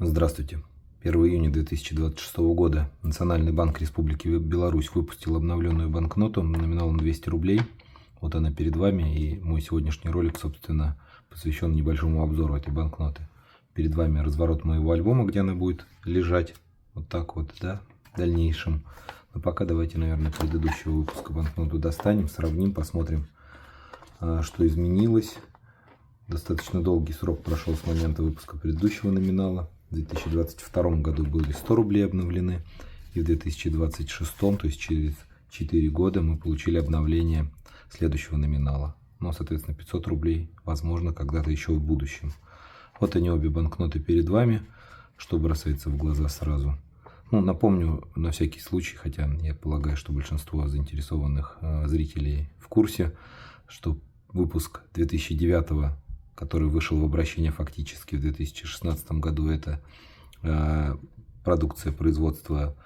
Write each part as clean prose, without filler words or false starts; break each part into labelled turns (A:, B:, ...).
A: Здравствуйте. 1 июня 2026 года Национальный банк Республики Беларусь выпустил обновленную банкноту номиналом 200 рублей. Вот она перед вами, и мой сегодняшний ролик, собственно, посвящен небольшому обзору этой банкноты. Перед вами разворот моего альбома, где она будет лежать вот так вот, да, в дальнейшем. Но пока давайте, наверное, предыдущего выпуска банкноту достанем, сравним, посмотрим, что изменилось. Достаточно долгий срок прошел с момента выпуска предыдущего номинала. В 2022 году были 100 рублей обновлены, и в 2026, то есть через 4 года, мы получили обновление следующего номинала. Ну, соответственно, 500 рублей, возможно, когда-то еще в будущем. Вот они, обе банкноты перед вами, что бросается в глаза сразу. Ну, напомню на всякий случай, хотя я полагаю, что большинство заинтересованных зрителей в курсе, что выпуск 2009, который вышел в обращение фактически в 2016 году, это продукция производства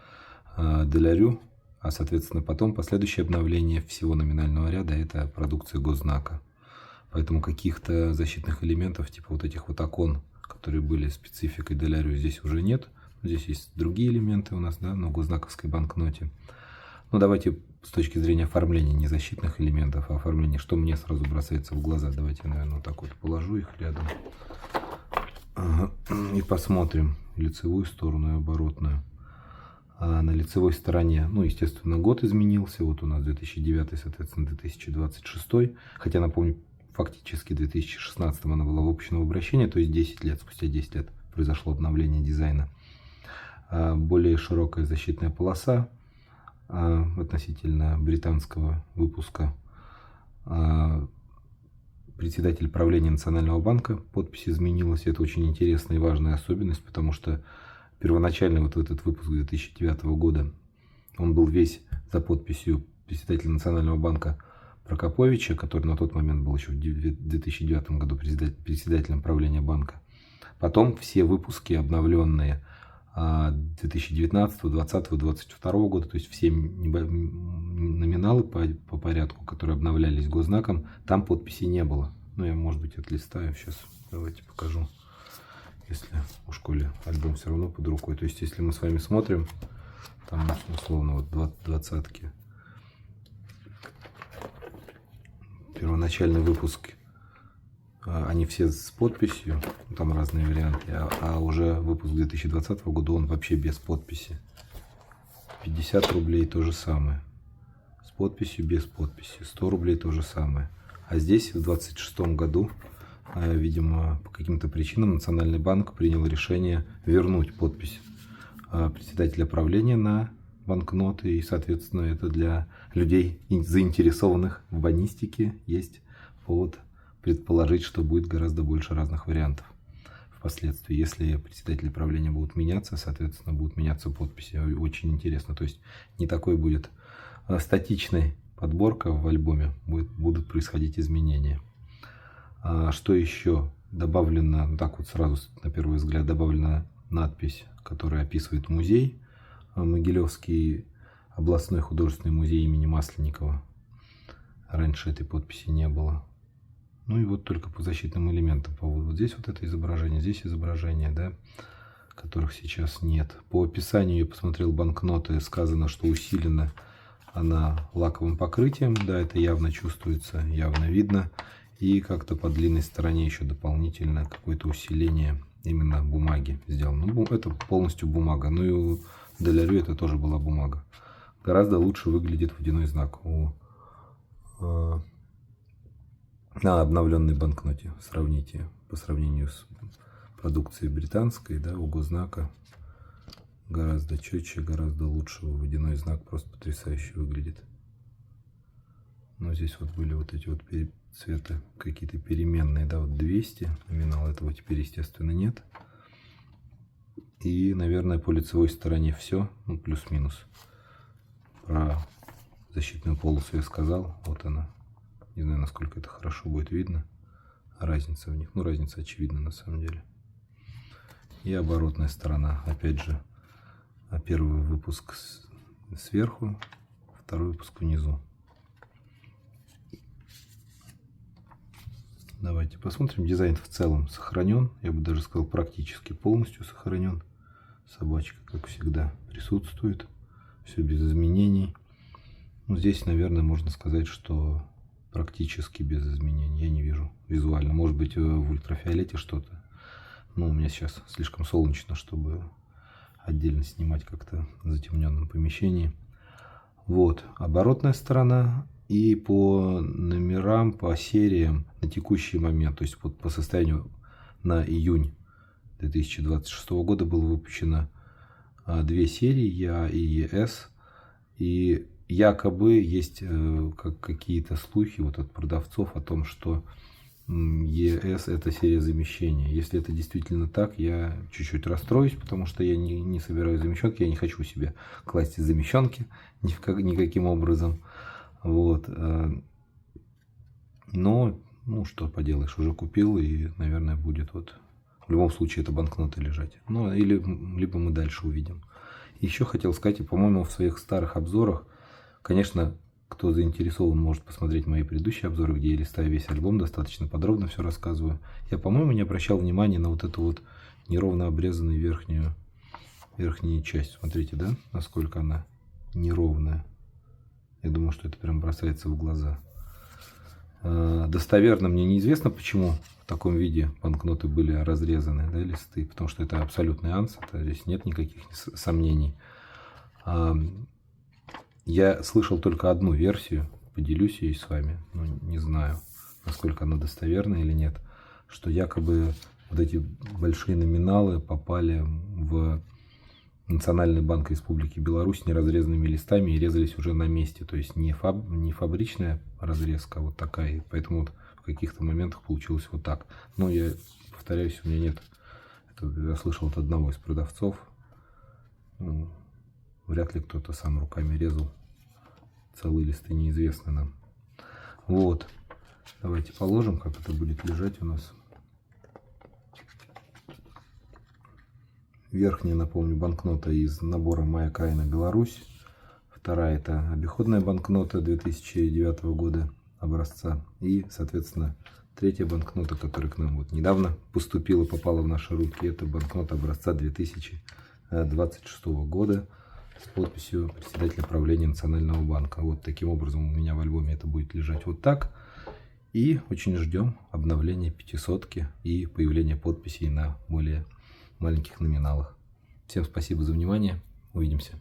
A: Делярю, а соответственно потом последующее обновление всего номинального ряда это продукция Госзнака. Поэтому каких-то защитных элементов, типа вот этих вот окон, которые были спецификой Делярю, здесь уже нет. Здесь есть другие элементы у нас, да, на госзнаковской банкноте. Ну, давайте с точки зрения оформления не защитных элементов, а оформления, что мне сразу бросается в глаза. Давайте, наверное, вот так вот положу их рядом. И посмотрим лицевую сторону и оборотную. А на лицевой стороне, ну, естественно, год изменился. Вот у нас 2009, соответственно, 2026. Хотя, напомню, фактически 2016 она была выпущена в обращение, то есть 10 лет, спустя 10 лет произошло обновление дизайна. Более широкая защитная полоса относительно британского выпуска. Председатель правления Национального банка, подпись изменилась. Это очень интересная и важная особенность, потому что первоначально вот этот выпуск 2009 года, он был весь за подписью председателя Национального банка Прокоповича, который на тот момент был еще в 2009 году председателем правления банка. Потом все выпуски, обновленные 2019, 2020, 2022 года, то есть все номиналы по порядку, которые обновлялись госзнаком, там подписи не было. Ну, я, может быть, отлистаю сейчас, давайте покажу, если у школе альбом все равно под рукой. То есть, если мы с вами смотрим, там, условно, вот двадцатки, первоначальный выпуск, они все с подписью, там разные варианты, а уже выпуск 2020 года, он вообще без подписи. 50 рублей то же самое, с подписью, без подписи, 100 рублей то же самое. А здесь в 2026 году, видимо, по каким-то причинам Национальный банк принял решение вернуть подпись председателя правления на банкноты, и, соответственно, это для людей, заинтересованных в бонистике, есть повод предположить, что будет гораздо больше разных вариантов впоследствии. Если председатели правления будут меняться, соответственно, будут меняться подписи. Очень интересно. То есть не такой будет статичной подборка в альбоме, будут происходить изменения. Что еще добавлено? Так вот сразу на первый взгляд добавлена надпись, которая описывает музей. Могилевский областной художественный музей имени Масленникова. Раньше этой подписи не было. Ну и вот только по защитным элементам. Вот здесь вот это изображение, здесь изображение, да, которых сейчас нет. По описанию я посмотрел банкноты, сказано, что усилена она лаковым покрытием. Да, это явно чувствуется, явно видно. И как-то по длинной стороне еще дополнительно какое-то усиление именно бумаги сделано. Ну, это полностью бумага. Ну и у Делярю это тоже была бумага. Гораздо лучше выглядит водяной знак на обновленной банкноте. Сравните по сравнению с продукцией британской, да, у Госзнака гораздо четче, гораздо лучше. Водяной знак просто потрясающе выглядит. Но здесь вот были вот эти вот цветы какие-то переменные, да, вот 200 номинал, этого теперь, естественно, нет. И, наверное, по лицевой стороне все, ну, плюс-минус. Про защитную полосу я сказал, вот она. Не знаю, насколько это хорошо будет видно. Разница в них. Ну, разница очевидна на самом деле. И оборотная сторона. Опять же, первый выпуск сверху, второй выпуск внизу. Давайте посмотрим. Дизайн в целом сохранен. Я бы даже сказал, практически полностью сохранен. Собачка, как всегда, присутствует. Все без изменений. Ну, здесь, наверное, можно сказать, что практически без изменений. Я не вижу визуально. Может быть, в ультрафиолете что-то. Но у меня сейчас слишком солнечно, чтобы отдельно снимать как-то в затемненном помещении. Вот оборотная сторона. И по номерам, по сериям на текущий момент, то есть вот по состоянию на июнь 2026 года было выпущено 2 серии Я и ЕС. И якобы есть какие-то слухи вот от продавцов о том, что ЕС это серия замещения. Если это действительно так, я чуть-чуть расстроюсь, потому что я не собираю замещенки, я не хочу себе класть из замещенки никаким образом. Вот. Но, ну что поделаешь, уже купил, и, наверное, будет вот в любом случае это банкноты лежать. Ну, или либо мы дальше увидим. Еще хотел сказать, и, по-моему, в своих старых обзорах, конечно, кто заинтересован, может посмотреть мои предыдущие обзоры, где я листаю весь альбом, достаточно подробно все рассказываю. Я, по-моему, не обращал внимания на вот эту вот неровно обрезанную верхнюю часть. Смотрите, да, насколько она неровная. Я думаю, что это прям бросается в глаза. Достоверно мне неизвестно, почему в таком виде банкноты были разрезаны, да, листы, потому что это абсолютный анс, здесь нет никаких сомнений. Я слышал только одну версию, поделюсь ей с вами, но не знаю, насколько она достоверна или нет, что якобы вот эти большие номиналы попали в Национальный банк Республики Беларусь неразрезанными листами и резались уже на месте. То есть не фабричная разрезка, а вот такая. И поэтому вот в каких-то моментах получилось вот так. Но я повторяюсь, у меня нет. Это я слышал от одного из продавцов. Ну, вряд ли кто-то сам руками резал. Целые листы неизвестны нам. Вот. Давайте положим, как это будет лежать у нас. Верхняя, напомню, банкнота из набора «Моя Каина Беларусь». Вторая – это обиходная банкнота 2009 года образца. И, соответственно, третья банкнота, которая к нам вот недавно поступила, попала в наши руки, это банкнота образца 2026 года с подписью председателя правления Национального банка. Вот таким образом у меня в альбоме это будет лежать вот так. И очень ждем обновления 500-ки и появления подписей на более маленьких номиналах. Всем спасибо за внимание. Увидимся.